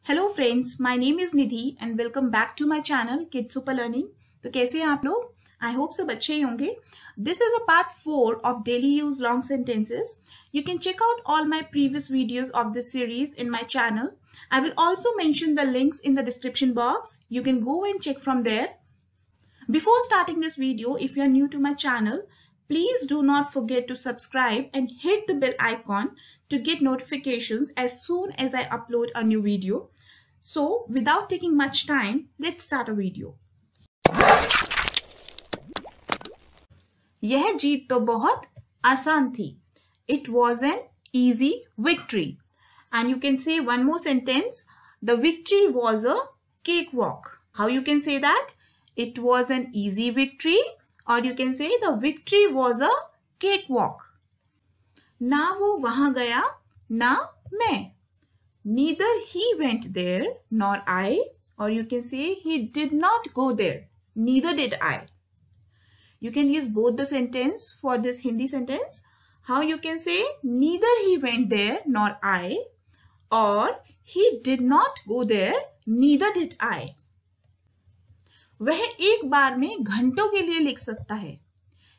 Hello friends, my name is Nidhi and welcome back to my channel kids super learning. तो कैसे हैं आप लोग? आई होप सब अच्छे ही होंगे। This is a part 4 of daily use long sentences. You can check out all my previous videos of this series in my channel. I will also mention the links in the description box. You can go and check from there. Before starting this video, if you are new to my channel, please do not forget to subscribe and hit the bell icon to get notifications as soon as I upload a new video. So, without taking much time, let's start a video. यह जीत तो बहुत आसान थी. It was an easy victory. And you can say one more sentence. The victory was a cakewalk. How you can say that? It was an easy victory. Or you can say the victory was a cakewalk. ना वो वहां गया, ना मैं. Neither he went there nor I, or you can say he did not go there. Neither did I. You can use both the sentence for this Hindi sentence. How you can say neither he went there nor I, or he did not go there, neither did I. वह एक बार में घंटों के लिए लिख सकता है.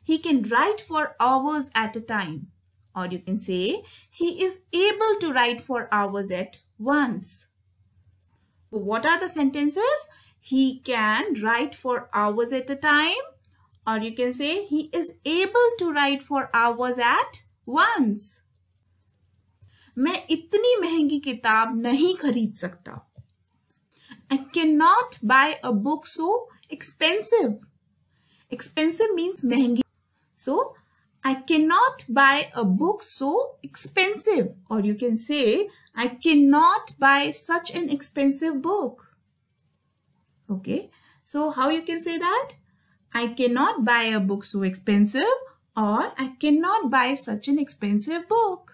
He can write for hours at a time. Or you can say he is able to write for hours at once. What are the sentences? He can write for hours at a time. Or you can say he is able to write for hours at once. मैं इतनी महंगी किताब नहीं खरीद सकता. I cannot buy a book so expensive. Expensive means महंगी. So, I cannot buy a book so expensive. Or you can say, I cannot buy such an expensive book. Okay. So, how you can say that? I cannot buy a book so expensive, or I cannot buy such an expensive book.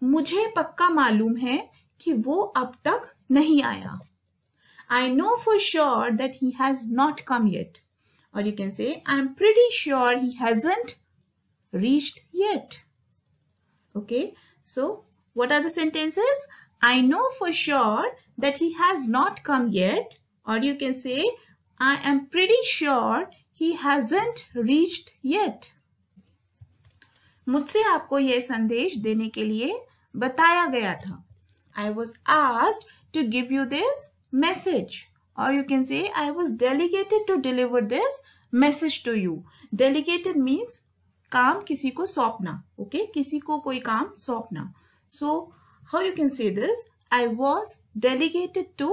मुझे पक्का मालूम है कि वो अब तक नहीं आया. I know for sure that he has not come yet. Or you can say, I'm pretty sure he hasn't reached yet. Okay. So, what are the sentences? I know for sure that he has not come yet. Or you can say, I am pretty sure he hasn't reached yet. मुझसे आपको यह संदेश देने के लिए बताया गया था. I was asked to give you this message. Or you can say, I was delegated to deliver this message to you. Delegated means काम किसी को सौंपना. Okay? किसी को कोई काम सौंपना. So, how you can say this? I was delegated to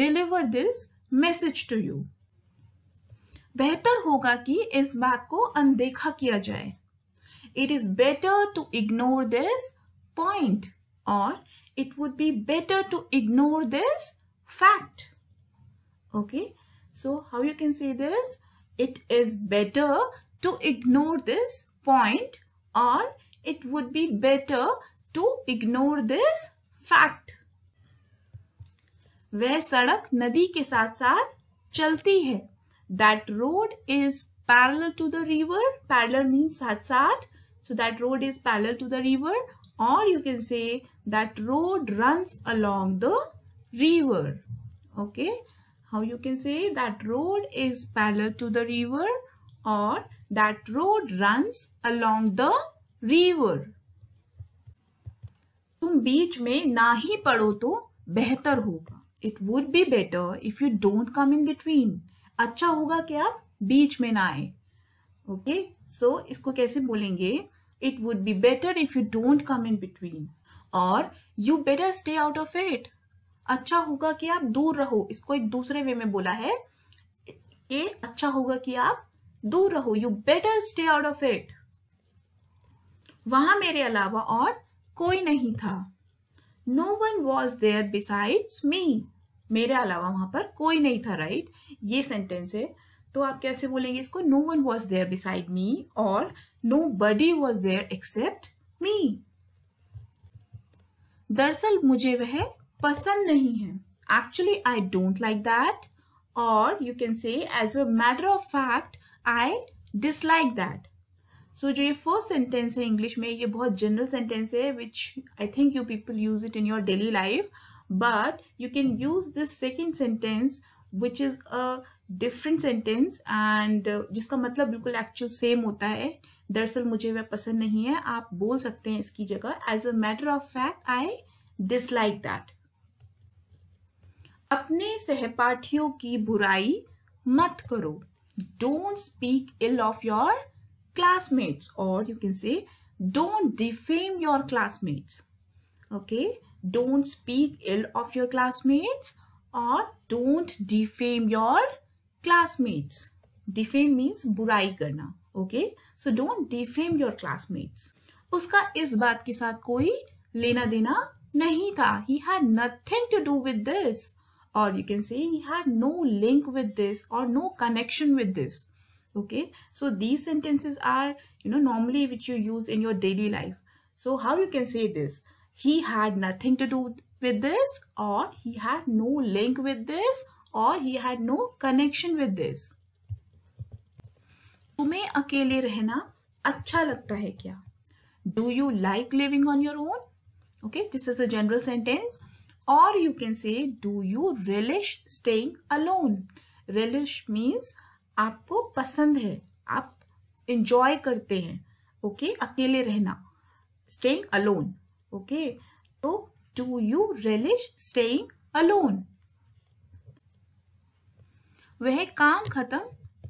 deliver this message to you. बेहतर होगा कि इस बात को अनदेखा किया जाए. It is better to ignore this point. Or it would be better to ignore this fact. Okay, so how you can say this? It is better to ignore this point, or it would be better to ignore this fact. वह सड़क नदी के साथ साथ चलती है. That road is parallel to the river. Parallel means साथ साथ. So that road is parallel to the river. Or you can say that road runs along the river. Okay. How you can say that road is parallel to the river, or that road runs along the river. तुम बीच में ना ही पढ़ो तो बेहतर होगा. It would be better if you don't come in between. अच्छा होगा कि आप बीच में ना आए. Okay, so इसको कैसे बोलेंगे? It would be better if you don't come in between. Or you better stay out of it. अच्छा होगा कि आप दूर रहो. इसको एक दूसरे वे में बोला है. ये अच्छा होगा कि आप दूर रहो. You better stay out of it. वहां मेरे अलावा और कोई नहीं था. No one was there besides me. मेरे अलावा वहां पर कोई नहीं था. राइट. ये सेंटेंस है. तो आप कैसे बोलेंगे इसको? No one was there beside me, or nobody was there except me. दरअसल मुझे वह पसंद नहीं है. Actually, I don't like that. Or you can say, as a matter of fact, I dislike that. So जो ये फर्स्ट सेंटेंस है English में, ये बहुत जनरल सेंटेंस है, which I think you people use it in your daily life. but you can use this second sentence which is a different sentence and जिसका मतलब बिल्कुल एक्चुअल सेम होता है. दरअसल मुझे वह पसंद नहीं है. आप बोल सकते हैं इसकी जगह as a matter of fact I dislike that. अपने सहपाठियों की बुराई मत करो. Don't speak ill of your classmates, or you can say don't defame your classmates. Okay, don't speak ill of your classmates or don't defame your classmates. Defame means बुराई करना. Okay, so don't defame your classmates. उसका इस बात के साथ कोई लेना देना नहीं था. He had nothing to do with this. Or you can say he had no link with this or no connection with this. Okay, so these sentences are, normally which you use in your daily life. So how you can say this? He had nothing to do with this, or he had no link with this, or he had no connection with this. तुम्हें अकेले रहना अच्छा लगता है क्या? Do you like living on your own? Okay, this is a general sentence. Or you can say, do you relish staying alone? Relish means आपको पसंद है, आप enjoy करते हैं. Okay, अकेले रहना. Staying alone. Okay, तो do you relish staying alone? वह काम खत्म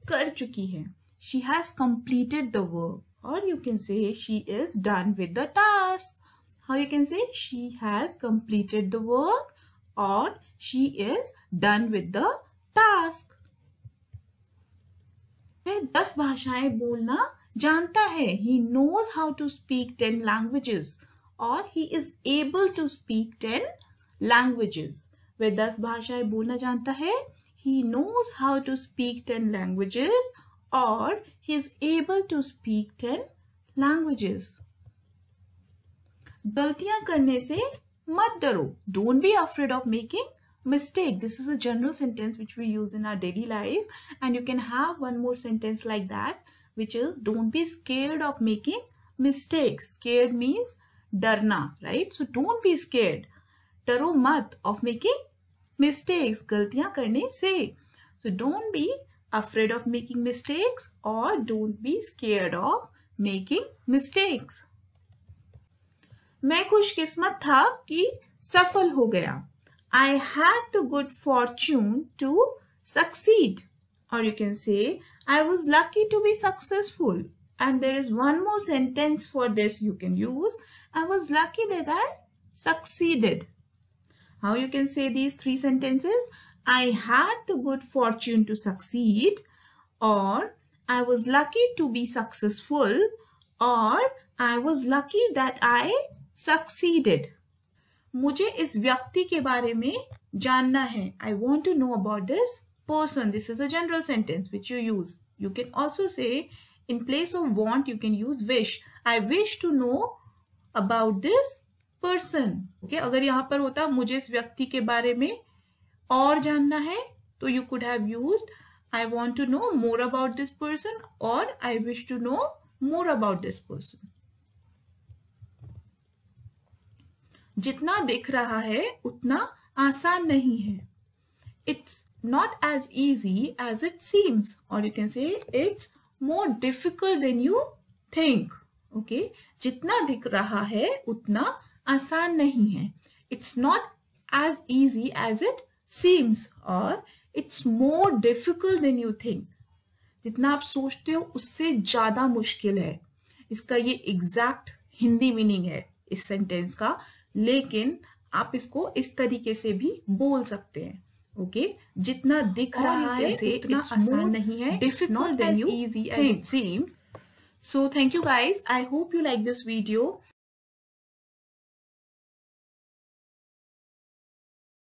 कर चुकी है. She has completed the work. Or you can say she is done with the task. How you can say she has completed the work or she is done with the task. वह 10 भाषाएं बोलना जानता है. He knows how to speak 10 languages or he is able to speak 10 languages. वह 10 भाषाएं बोलना जानता है. He knows how to speak 10 languages or he is able to speak 10 languages. गलतियां करने से मत डरो. Don't be afraid of making mistake. This is a general sentence which we use in our daily life, and you can have one more sentence like that, which is don't be scared of making mistakes. Scared means डरना, right? So don't be scared. डरो मत of making mistakes. गलतियां करने से. So don't be afraid of making mistakes or don't be scared of making mistakes. मैं खुशकिस्मत था कि सफल हो गया. I had the good fortune to succeed. Or you can say, I was lucky to be successful. And there is one more sentence for this you can use. I was lucky that I succeeded. How you can say these 3 sentences? I had the good fortune to succeed, or I was lucky to be successful, or I was lucky that I succeeded. मुझे इस व्यक्ति के बारे में जानना है. I want to know about this person. This is a general sentence which you use. You can also say in place of want you can use wish. I wish to know about this person. Okay, अगर यहाँ पर होता मुझे इस व्यक्ति के बारे में और जानना है तो you could have used I want to know more about this person or I wish to know more about this person. जितना दिख रहा है उतना आसान नहीं है. It's not as easy as it seems, or you can say it's more difficult than you think. Okay, जितना दिख रहा है उतना आसान नहीं है. It's not as easy as it seems, or it's more difficult than you think. जितना आप सोचते हो उससे ज्यादा मुश्किल है. इसका ये एग्जैक्ट हिंदी मीनिंग है इस सेंटेंस का, लेकिन आप इसको इस तरीके से भी बोल सकते हैं. ओके, जितना दिख रहा है उतना आसान नहीं है. It's not as easy as it seems. So thank you guys. I hope you like this video.